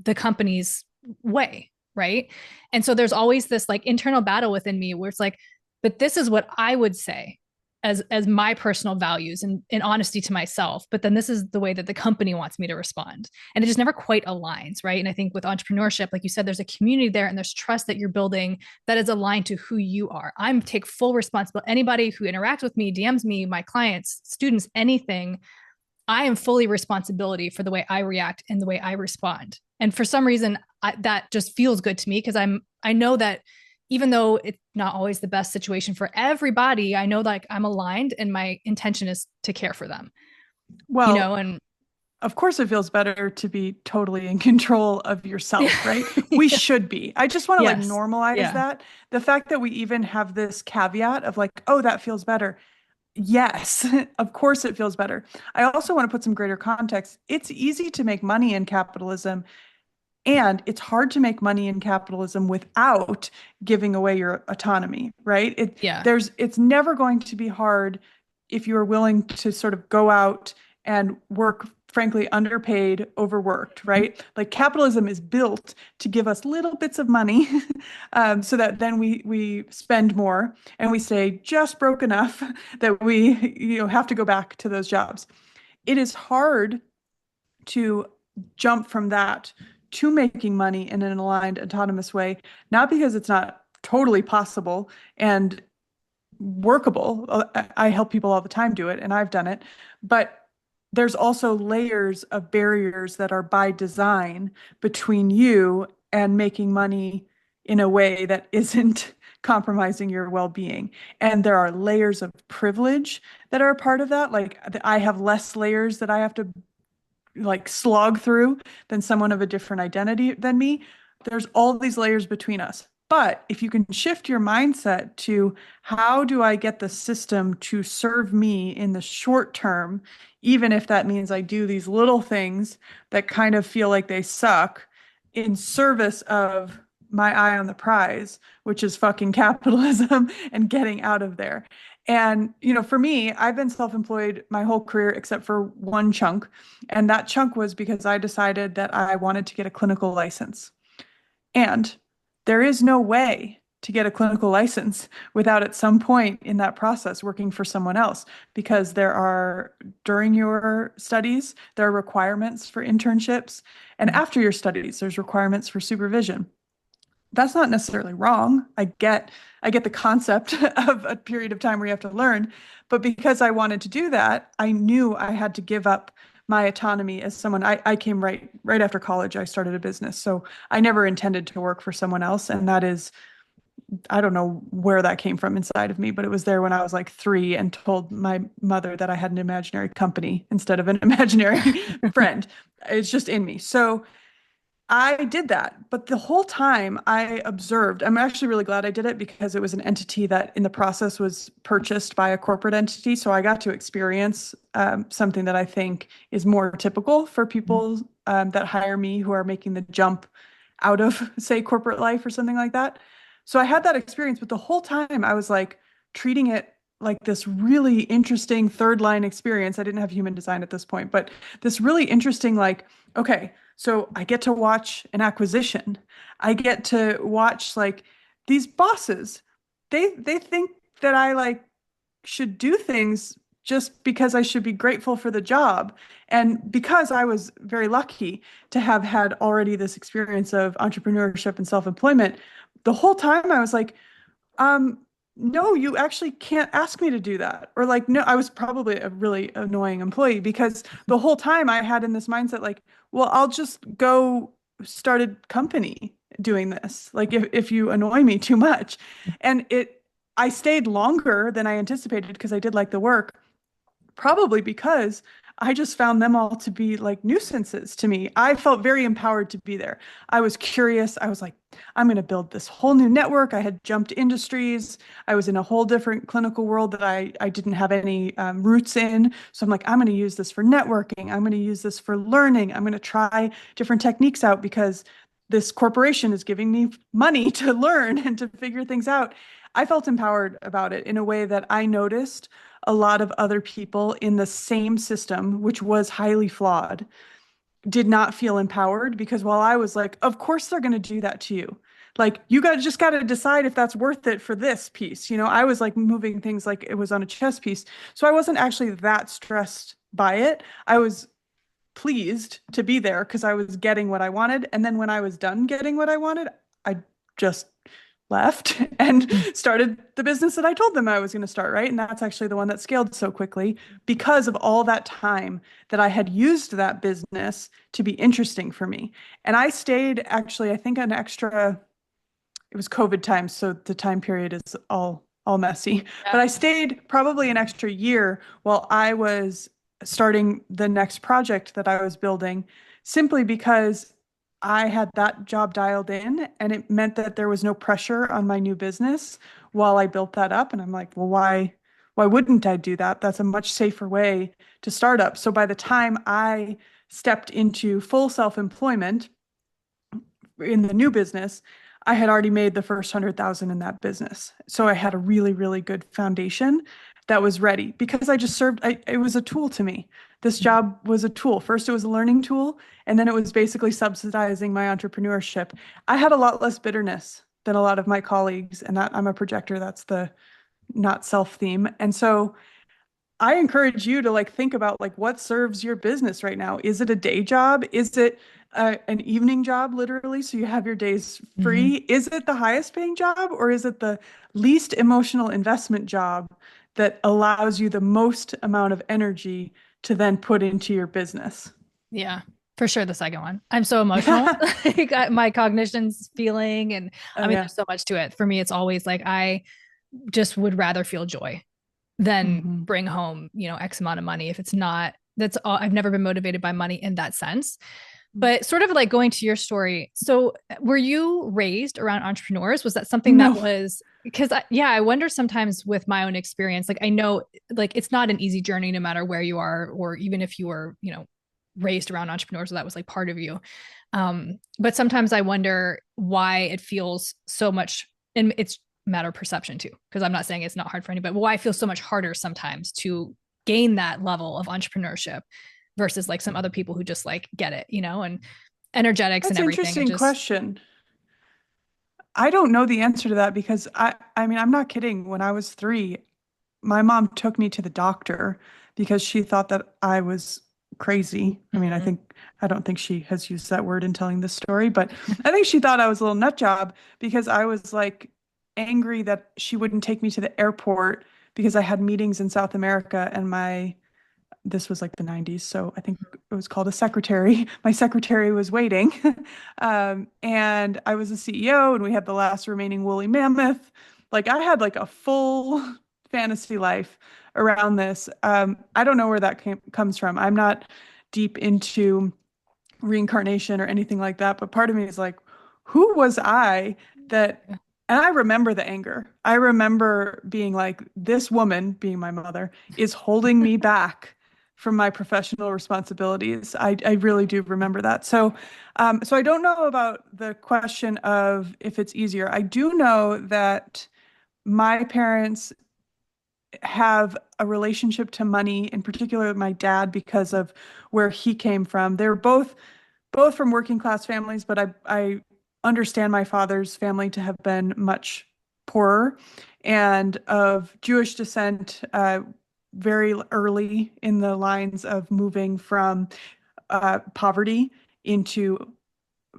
the company's way, right? And so there's always this like internal battle within me where it's like, but this is what I would say as my personal values and honesty to myself, but then this is the way that the company wants me to respond, and it just never quite aligns, right? And I think with entrepreneurship, like you said, there's a community there and there's trust that you're building that is aligned to who you are. I'm take full responsibility. Anybody who interacts with me, DMs me, my clients, students, anything, I am fully responsibility for the way I react and the way I respond. And for some reason, that just feels good to me because I know that even though it's not always the best situation for everybody, I know like I'm aligned and my intention is to care for them, Well, and of course, it feels better to be totally in control of yourself, right? We yeah. should be. I just want to like Yes. normalize Yeah. that. The fact that we even have this caveat of like, oh, that feels better. Yes, of course it feels better. I also want to put some greater context. It's easy to make money in capitalism, and it's hard to make money in capitalism without giving away your autonomy, right? Yeah. It's never going to be hard if you're willing to sort of go out and work, frankly, underpaid, overworked, right? Like capitalism is built to give us little bits of money, so that then we spend more and we stay just broke enough that we have to go back to those jobs. It is hard to jump from that to making money in an aligned, autonomous way, not because it's not totally possible and workable. I help people all the time do it, and I've done it. But there's also layers of barriers that are by design between you and making money in a way that isn't compromising your well-being. And there are layers of privilege that are a part of that. Like I have less layers that I have to like slog through than someone of a different identity than me. There's all these layers between us. But if you can shift your mindset to how do I get the system to serve me in the short term, even if that means I do these little things that kind of feel like they suck in service of my eye on the prize, which is fucking capitalism and getting out of there. And, for me, I've been self-employed my whole career except for one chunk. And that chunk was because I decided that I wanted to get a clinical license. And there is no way to get a clinical license without at some point in that process working for someone else, because during your studies, there are requirements for internships. And after your studies, there's requirements for supervision. That's not necessarily wrong. I get the concept of a period of time where you have to learn, but because I wanted to do that, I knew I had to give up my autonomy as someone. I came right after college. I started a business, so I never intended to work for someone else, and that is, I don't know where that came from inside of me, but it was there when I was like 3 and told my mother that I had an imaginary company instead of an imaginary friend. It's just in me. So I did that, but the whole time I observed. I'm actually really glad I did it because it was an entity that in the process was purchased by a corporate entity. So I got to experience something that I think is more typical for people that hire me who are making the jump out of, say, corporate life or something like that. So I had that experience, but the whole time I was like treating it like this really interesting third line experience. I didn't have human design at this point, but this really interesting, like, okay, so I get to watch an acquisition. I get to watch like these bosses. They think that I like should do things just because I should be grateful for the job. And because I was very lucky to have had already this experience of entrepreneurship and self-employment, the whole time I was like, um, no, you actually can't ask me to do that. Or like, no, I was probably a really annoying employee because the whole time I had in this mindset, like, well, I'll just go start a company doing this. Like if you annoy me too much. And I stayed longer than I anticipated because I did like the work, probably because I just found them all to be like nuisances to me. I felt very empowered to be there. I was curious. I was like, I'm going to build this whole new network. I had jumped industries. I was in a whole different clinical world that I didn't have any roots in. So I'm like, I'm going to use this for networking. I'm going to use this for learning. I'm going to try different techniques out because this corporation is giving me money to learn and to figure things out. I felt empowered about it in a way that I noticed a lot of other people in the same system, which was highly flawed, did not feel empowered because while I was like, of course they're going to do that to you. Like just got to decide if that's worth it for this piece. I was like moving things like it was on a chess piece. So I wasn't actually that stressed by it. I was pleased to be there because I was getting what I wanted. And then when I was done getting what I wanted, I just left and started the business that I told them I was going to start, right? And that's actually the one that scaled so quickly because of all that time that I had used that business to be interesting for me. And I stayed actually, I think an extra, it was COVID time, so the time period is all messy. But Yeah. I stayed probably an extra year while I was starting the next project that I was building, simply because I had that job dialed in, and it meant that there was no pressure on my new business while I built that up. And I'm like, well, why wouldn't I do that? That's a much safer way to start up. So by the time I stepped into full self-employment in the new business, I had already made the first 100,000 in that business. So I had a really, really good foundation that was ready because I just served, it was a tool to me. This job was a tool. First, it was a learning tool, and then it was basically subsidizing my entrepreneurship. I had a lot less bitterness than a lot of my colleagues, and that I'm a projector. That's the not self theme. And so I encourage you to like think about like what serves your business right now. Is it a day job? Is it an evening job, literally, so you have your days Mhm. free? Is it the highest paying job, or is it the least emotional investment job that allows you the most amount of energy to then put into your business? Yeah, for sure. The second one. I'm so emotional. Like my cognition's feeling, and Oh I mean, yeah. there's so much to it. For me, it's always like I just would rather feel joy than Hmm. bring home, X amount of money. If it's not, that's all. I've never been motivated by money in that sense. But sort of like going to your story. So, were you raised around entrepreneurs? Was that something that No. was because yeah, I wonder sometimes with my own experience, like I know like it's not an easy journey no matter where you are, or even if you were, raised around entrepreneurs, so that was like part of you. But sometimes I wonder why it feels so much, and it's a matter of perception too, because I'm not saying it's not hard for anybody, but why it feels so much harder sometimes to gain that level of entrepreneurship versus like some other people who just like get it, and energetics and That's an everything. It interesting just, question. I don't know the answer to that because I mean, I'm not kidding. When I was 3, my mom took me to the doctor because she thought that I was crazy. I mean, mhm. I don't think she has used that word in telling this story, but I think she thought I was a little nut job because I was like angry that she wouldn't take me to the airport because I had meetings in South America, and this was like the 90s, so I think it was called a secretary. My secretary was waiting. And I was a CEO, and we had the last remaining woolly mammoth. Like I had like a full fantasy life around this. I don't know where that comes from. I'm not deep into reincarnation or anything like that, but part of me is like, who was I that? And I remember the anger. I remember being like, this woman, being my mother, is holding me back from my professional responsibilities. I really do remember that. So I don't know about the question of if it's easier. I do know that my parents have a relationship to money, in particular my dad, because of where he came from. They're both from working class families, but I understand my father's family to have been much poorer and of Jewish descent, very early in the lines of moving from poverty into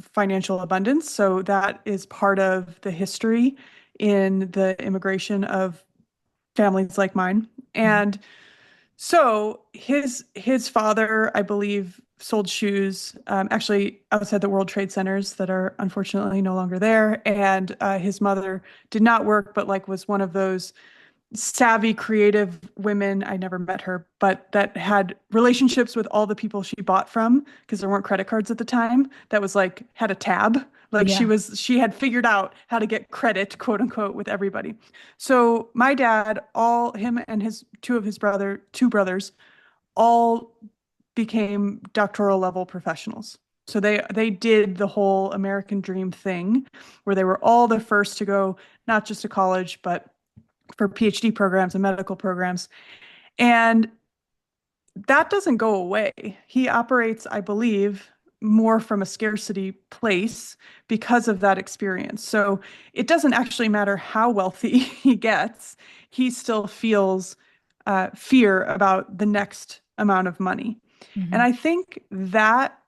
financial abundance. So that is part of the history in the immigration of families like mine. And so his father, I believe, sold shoes, actually outside the World Trade Centers that are unfortunately no longer there. And his mother did not work, but like was one of those savvy, creative women. I never met her, but that had relationships with all the people she bought from because there weren't credit cards at the time. That was like had a tab. Like Yeah. she had figured out how to get credit, quote unquote, with everybody. So my dad, all him and his two brothers, all became doctoral level professionals. So they did the whole American dream thing where they were all the first to go not just to college, but for PhD programs and medical programs. And that doesn't go away. He operates, I believe, more from a scarcity place because of that experience. So it doesn't actually matter how wealthy he gets, he still feels fear about the next amount of money. And Mhm. I think that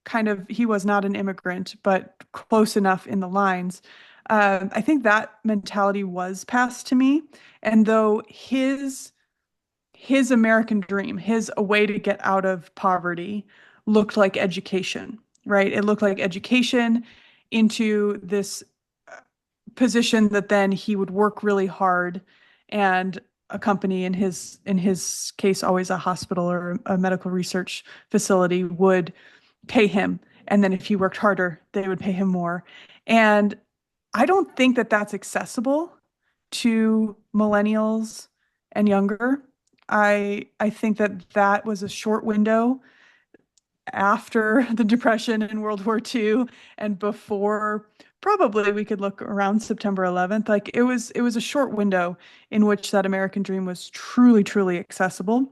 kind of, he was not an immigrant, but close enough in the lines. I think that mentality was passed to me. And though his American dream, his a way to get out of poverty looked like education, right? It looked like education into this position that then he would work really hard, and a company, in his case always a hospital or a medical research facility, would pay him, and then if he worked harder they would pay him more. And I don't think that that's accessible to millennials and younger. I think that that was a short window after the Depression and World War II, and before, probably we could look around September 11th. Like it was a short window in which that American dream was truly, truly accessible.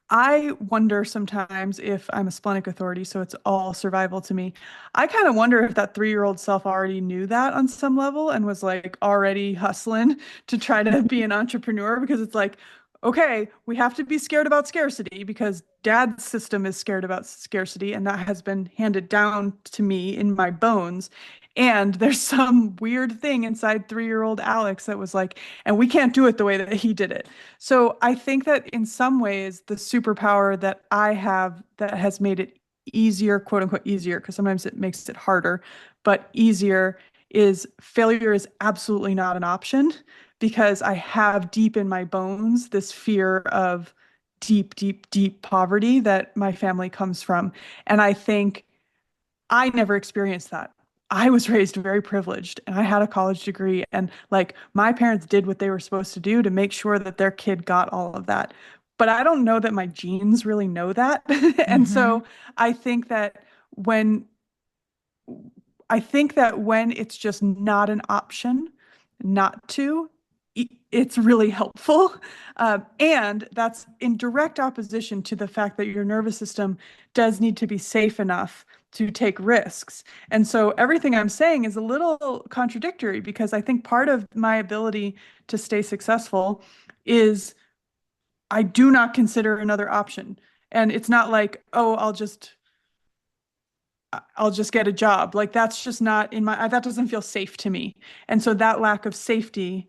I wonder sometimes, if I'm a splenic authority, so it's all survival to me. I kind of wonder if that 3-year-old self already knew that on some level and was like already hustling to try to be an entrepreneur, because it's like, okay, we have to be scared about scarcity because dad's system is scared about scarcity, and that has been handed down to me in my bones. And there's some weird thing inside 3-year-old Alex that was like, and we can't do it the way that he did it. So I think that in some ways, the superpower that I have that has made it easier, quote unquote, easier, because sometimes it makes it harder, but easier, is failure is absolutely not an option, because I have deep in my bones this fear of deep, deep, deep poverty that my family comes from. And I think I never experienced that. I was raised very privileged and I had a college degree, and like my parents did what they were supposed to do to make sure that their kid got all of that. But I don't know that my genes really know that. And Mm-hmm. so I think that when I think that when it's just not an option not to, it's really helpful. And that's in direct opposition to the fact that your nervous system does need to be safe enough to take risks. And so everything I'm saying is a little contradictory, because I think part of my ability to stay successful is I do not consider another option. And it's not like, oh, I'll just get a job. Like that's just not in my, that doesn't feel safe to me. And so that lack of safety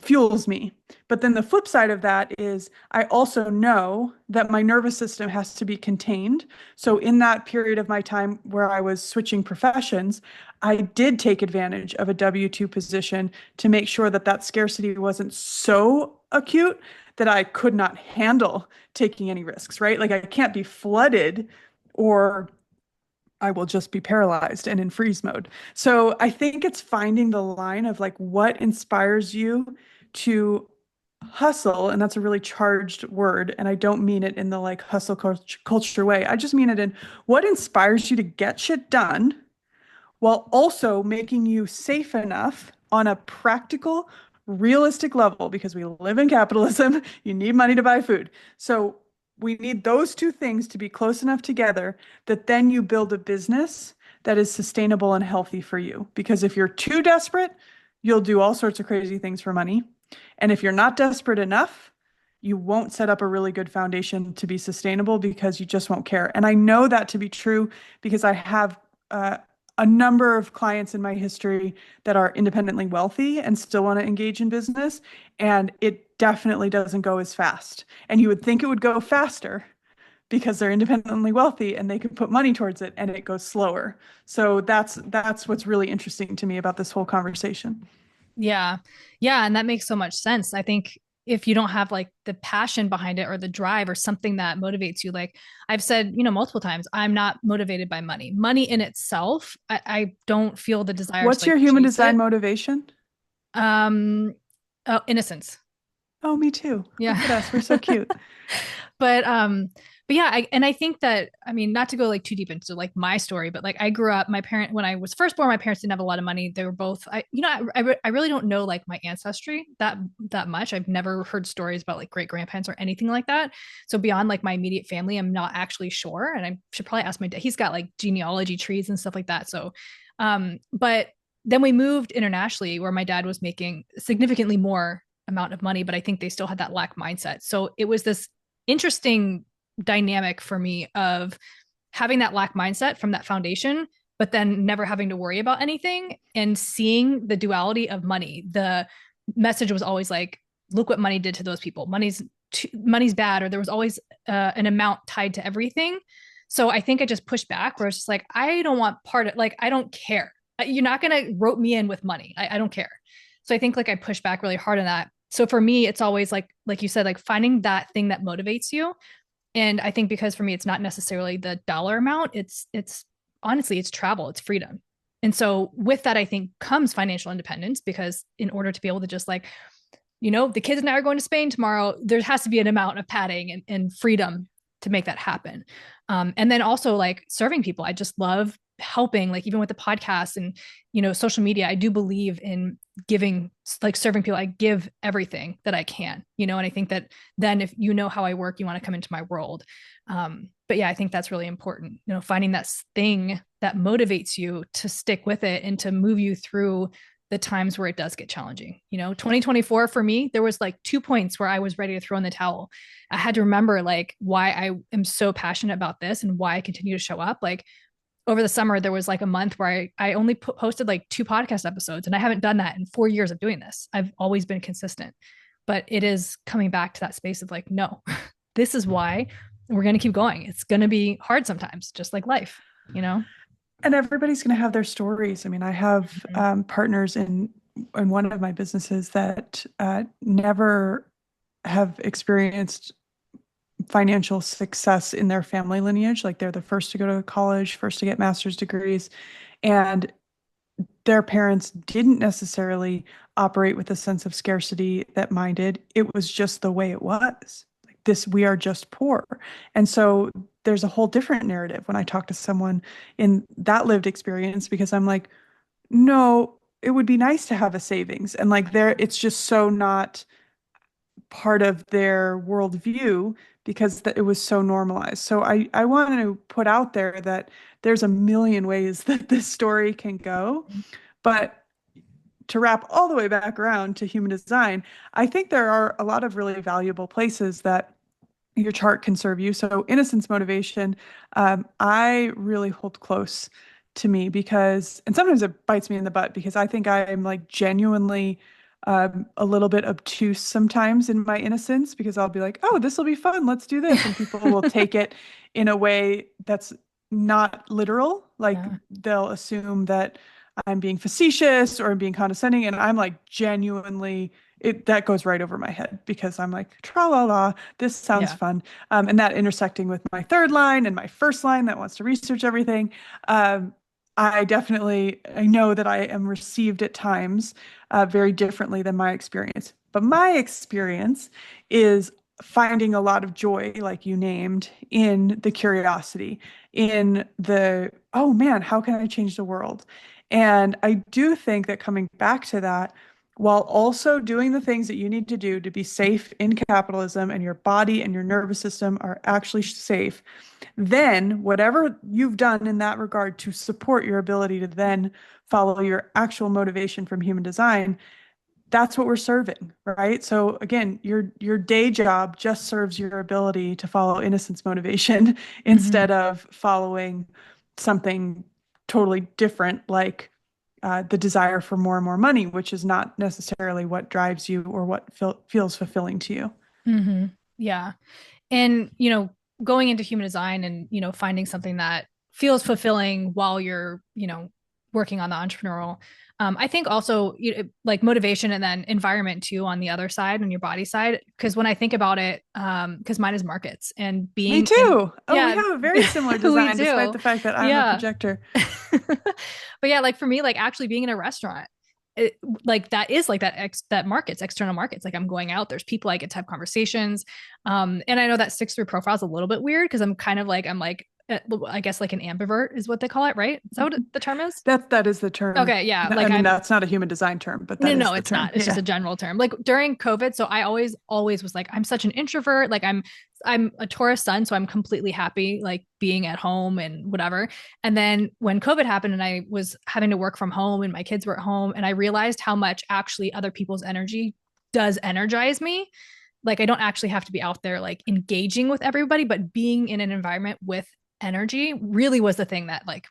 fuels me. But then the flip side of that is I also know that my nervous system has to be contained. So in that period of my time where I was switching professions, I did take advantage of a W-2 position to make sure that that scarcity wasn't so acute that I could not handle taking any risks, right? Like I can't be flooded, or I will just be paralyzed and in freeze mode. So I think it's finding the line of like what inspires you to hustle. And that's a really charged word. And I don't mean it in the like hustle culture way. I just mean it in what inspires you to get shit done while also making you safe enough on a practical, realistic level, because we live in capitalism. You need money to buy food. So we need those two things to be close enough together that then you build a business that is sustainable and healthy for you. Because if you're too desperate, you'll do all sorts of crazy things for money. And if you're not desperate enough, you won't set up a really good foundation to be sustainable, because you just won't care. And I know that to be true because I have a number of clients in my history that are independently wealthy and still want to engage in business. And it definitely doesn't go as fast. And you would think it would go faster because they're independently wealthy and they can put money towards it, and it goes slower. So that's what's really interesting to me about this whole conversation. Yeah. Yeah. And that makes so much sense. I think if you don't have like the passion behind it or the drive or something that motivates you, like I've said, multiple times, I'm not motivated by money. Money in itself, I don't feel the desire to What's like your human chase design it. motivation? Um, oh, innocence. Oh, me too. Yeah. Look at us. We're so cute. but um but yeah, I think that, I mean, not to go like too deep into like my story, but like I grew up, my parent, when I was first born, my parents didn't have a lot of money. They were both, I really don't know like my ancestry that much. I've never heard stories about like great grandparents or anything like that. So beyond like my immediate family, I'm not actually sure. And I should probably ask my dad. He's got like genealogy trees and stuff like that. So but then we moved internationally where my dad was making significantly more amount of money, but I think they still had that lack mindset. So it was this interesting dynamic for me of having that lack mindset from that foundation, but then never having to worry about anything and seeing the duality of money. The message was always like, look what money did to those people. Money's bad, or there was always an amount tied to everything. So I think I just pushed back where it's just like, I don't want part of, like, I don't care. You're not going to rope me in with money. I don't care. So I think like I push back really hard on that. So for me, it's always like you said, like finding that thing that motivates you. And I think because for me, it's not necessarily the dollar amount. It's honestly, it's travel, it's freedom. And so with that, I think comes financial independence, because in order to be able to just like, the kids and I are going to Spain tomorrow, there has to be an amount of padding and freedom to make that happen. And then also like serving people. I just love helping, like even with the podcast and, social media, I do believe in giving, like serving people. I give everything that I can, and I think that then if you know how I work, you want to come into my world. But yeah, I think that's really important, finding that thing that motivates you to stick with it and to move you through the times where it does get challenging. 2024 for me, there was like 2 points where I was ready to throw in the towel. I had to remember like why I am so passionate about this and why I continue to show up. Like over the summer, there was like a month where I only posted like 2 podcast episodes, and I haven't done that in 4 years of doing this. I've always been consistent, but it is coming back to that space of like, no, this is why we're going to keep going. It's going to be hard sometimes, just like life. And everybody's going to have their stories. I mean, I have partners in one of my businesses that never have experienced financial success in their family lineage. Like they're the first to go to college, first to get master's degrees, and their parents didn't necessarily operate with a sense of scarcity that minded. It was just the way it was. Like this, we are just poor. And so there's a whole different narrative when I talk to someone in that lived experience, because I'm like, no, it would be nice to have a savings. And like there, it's just so not part of their worldview because it was so normalized. So I want to put out there that there's a million ways that this story can go. But to wrap all the way back around to human design, I think there are a lot of really valuable places that your chart can serve you. So innocence motivation, I really hold close to me because, and sometimes it bites me in the butt because I think I'm like genuinely a little bit obtuse sometimes in my innocence because I'll be like, oh, this will be fun. Let's do this. And people will take it in a way that's not literal. Like Yeah. they'll assume that I'm being facetious or I'm being condescending. And I'm like genuinely, that goes right over my head because I'm like, tra la la, this sounds Yeah. fun. And that intersecting with my third line and my first line that wants to research everything. I know that I am received at times very differently than my experience. But my experience is finding a lot of joy, like you named, in the curiosity, in the, oh man, how can I change the world? And I do think that coming back to that, while also doing the things that you need to do to be safe in capitalism and your body and your nervous system are actually safe, then whatever you've done in that regard to support your ability to then follow your actual motivation from human design, that's what we're serving, right? So again, your day job just serves your ability to follow innocence motivation Mm-hmm. instead of following something totally different like the desire for more and more money, which is not necessarily what drives you or what feels fulfilling to you. Mm-hmm. Yeah. And going into human design and finding something that feels fulfilling while you're working on the entrepreneurial, I think also like motivation and then environment too on the other side, on your body side, because when I think about it, because mine is markets and Me being in, too. Oh, we yeah. have a very similar We design, despite do, the fact that I'm a yeah. projector. But yeah, like for me, like actually being in a restaurant, like that is like that markets, external markets. Like I'm going out, there's people I get to have conversations. And I know that 6-3 profile is a little bit weird because I'm like I guess like an ambivert is what they call it, right? Is that what the term is? That is the term. Okay, yeah. I Like mean, I'm that's not a human design term, but no, that no, is the it's term. not. It's just Yeah. a general term. Like during COVID, so I always was like, I'm such an introvert. Like I'm a Taurus sun, so I'm completely happy like being at home and whatever. And then when COVID happened and I was having to work from home and my kids were at home, and I realized how much actually other people's energy does energize me. Like I don't actually have to be out there like engaging with everybody, but being in an environment with energy really was the thing that like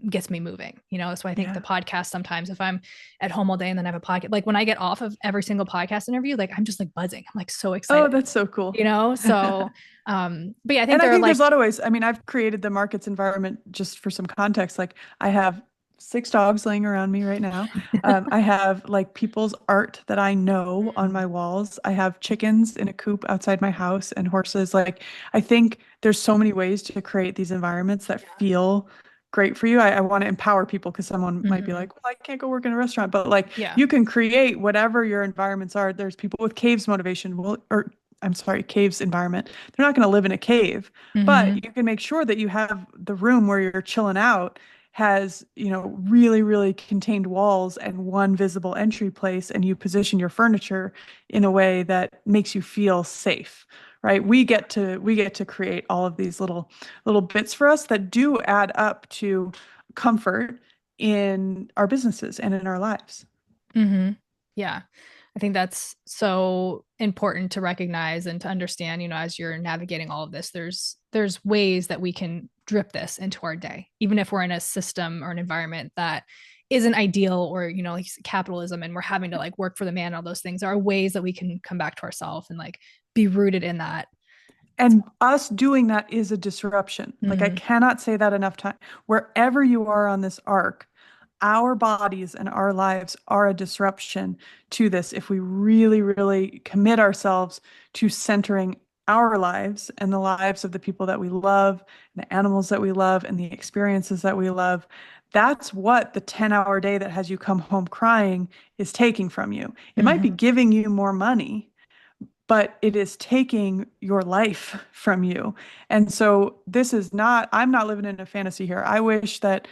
gets me moving. So I think the Yeah. podcast sometimes, if I'm at home all day and then I have a podcast, like when I get off of every single podcast interview, like I'm just like buzzing. I'm like so Oh, excited, that's so cool. so but yeah, I think And I there are think there's like a lot of ways. I mean, I've created the markets environment just for some context. Like I have 6 dogs laying around me right now. I have like people's art that I know on my walls. I have chickens in a coop outside my house and horses. Like, I think there's so many ways to create these environments that feel great for you. I want to empower people because someone might be Mhm. like, well, I can't go work in a restaurant, but like Yeah. you can create whatever your environments are. There's people with caves motivation, well, or I'm sorry, caves environment. They're not going to live in a cave, Hmm. but you can make sure that you have the room where you're chilling out has, really, really contained walls and one visible entry place, and you position your furniture in a way that makes you feel safe, right? We get to create all of these little bits for us that do add up to comfort in our businesses and in our lives. Hmm. Yeah. I think that's so important to recognize and to understand, as you're navigating all of this, there's ways that we can drip this into our day, even if we're in a system or an environment that isn't ideal or, like capitalism and we're having to like work for the man, all those things. There are ways that we can come back to ourselves and like be rooted in that. And us doing that is a disruption. Like, I Mm-hmm. cannot say that enough time. Wherever you are on this arc, our bodies and our lives are a disruption to this if we really, really commit ourselves to centering our lives and the lives of the people that we love, and the animals that we love, and the experiences that we love. That's what the 10-hour day that has you come home crying is taking from you. It might be Mm-hmm. giving you more money, but it is taking your life from you. And so I'm not living in a fantasy here. I wish that,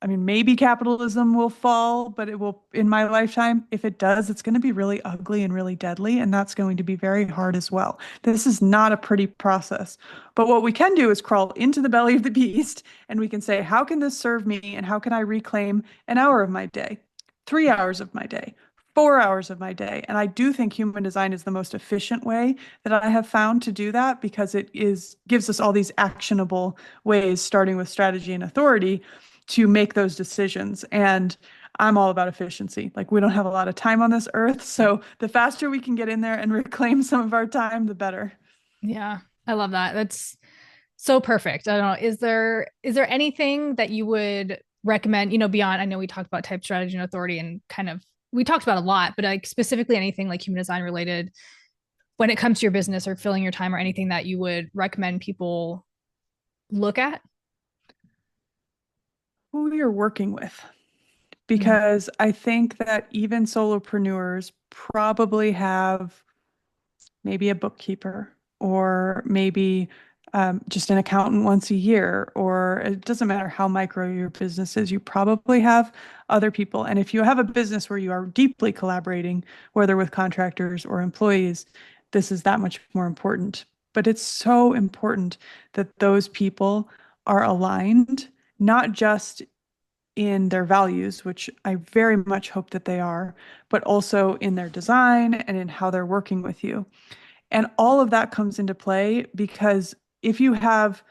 I mean, maybe capitalism will fall, but it will in my lifetime. If it does, it's going to be really ugly and really deadly, and that's going to be very hard as well. This is not a pretty process. But what we can do is crawl into the belly of the beast and we can say, how can this serve me? And how can I reclaim an hour of my day, 3 hours of my day, 4 hours of my day? And I do think human design is the most efficient way that I have found to do that because gives us all these actionable ways, starting with strategy and authority to make those decisions. And I'm all about efficiency. Like, we don't have a lot of time on this earth. So the faster we can get in there and reclaim some of our time, the better. Yeah. I love that. That's so perfect. I don't know. Is there anything that you would recommend, beyond I know we talked about type strategy and authority and kind of we talked about a lot, but like specifically anything like human design related when it comes to your business or filling your time or anything that you would recommend people look at? Who you're working with. Mm-hmm. Because I think that even solopreneurs probably have maybe a bookkeeper or maybe just an accountant once a year, or it doesn't matter how micro your business is, you probably have other people. And if you have a business where you are deeply collaborating, whether with contractors or employees, this is that much more important. But it's so important that those people are aligned, not just in their values, which I very much hope that they are, but also in their design and in how they're working with you. And all of that comes into play because if you have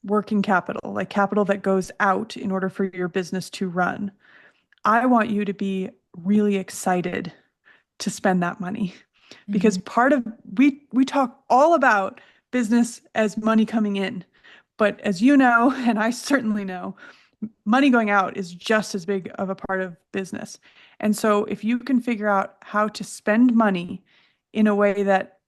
working capital, like capital that goes out in order for your business to run, I want you to be really excited to spend that money because Mm-hmm. part of we talk all about business as money coming in, but as you know, and I certainly know, money going out is just as big of a part of business. And so if you can figure out how to spend money in a way that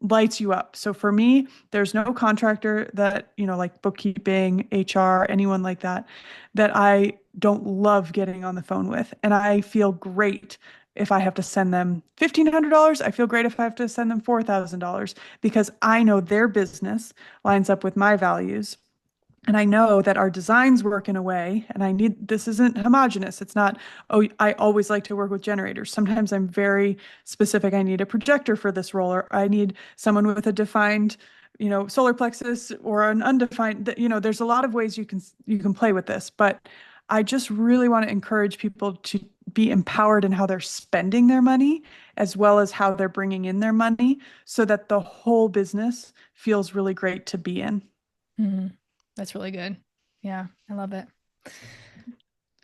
lights you up. So for me, there's no contractor that, like bookkeeping, HR, anyone like that, that I don't love getting on the phone with. And I feel great if I have to send them $1,500. I feel great if I have to send them $4,000 because I know their business lines up with my values. And I know that our designs work in a way, and this isn't homogenous. It's not, oh, I always like to work with generators. Sometimes I'm very specific. I need a projector for this role, or I need someone with a defined, solar plexus or an undefined, there's a lot of ways you can play with this. But I just really want to encourage people to be empowered in how they're spending their money as well as how they're bringing in their money so that the whole business feels really great to be in. Mm-hmm. That's really good. Yeah, I love it.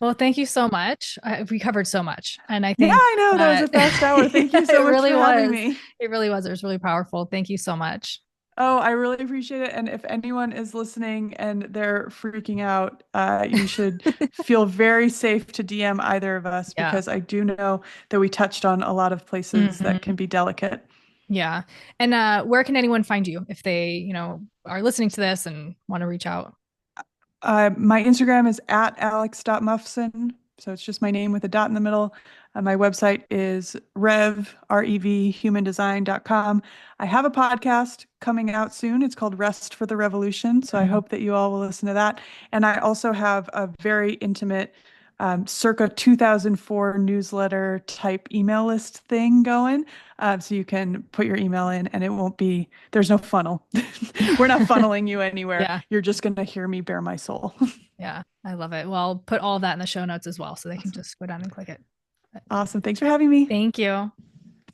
Well, thank you so much. We covered so much, and I Yeah, think I know. That was a that fast hour. Thank you it so much really for having was. me. It really was. It was really powerful. Thank you so much. Oh, I really appreciate it. And if anyone is listening and they're freaking out, you should feel very safe to DM either of us Yeah. because I do know that we touched on a lot of places that Hmm. can be delicate. Yeah. And where can anyone find you if they, are listening to this and want to reach out? My Instagram is at alex.mufson. So it's just my name with a dot in the middle. My website is humanidesign.com. I have a podcast coming out soon. It's called Rest for the Revolution. So I Mhm. hope that you all will listen to that. And I also have a very intimate, circa 2004 newsletter type email list thing going. So you can put your email in and it won't be, there's no funnel. We're not funneling you anywhere. Yeah. You're just going to hear me bare my soul. Yeah. I love it. Well, put all of that in the show notes as well so they can Awesome. just go down and click it. But Awesome. Thanks for having me. thank you.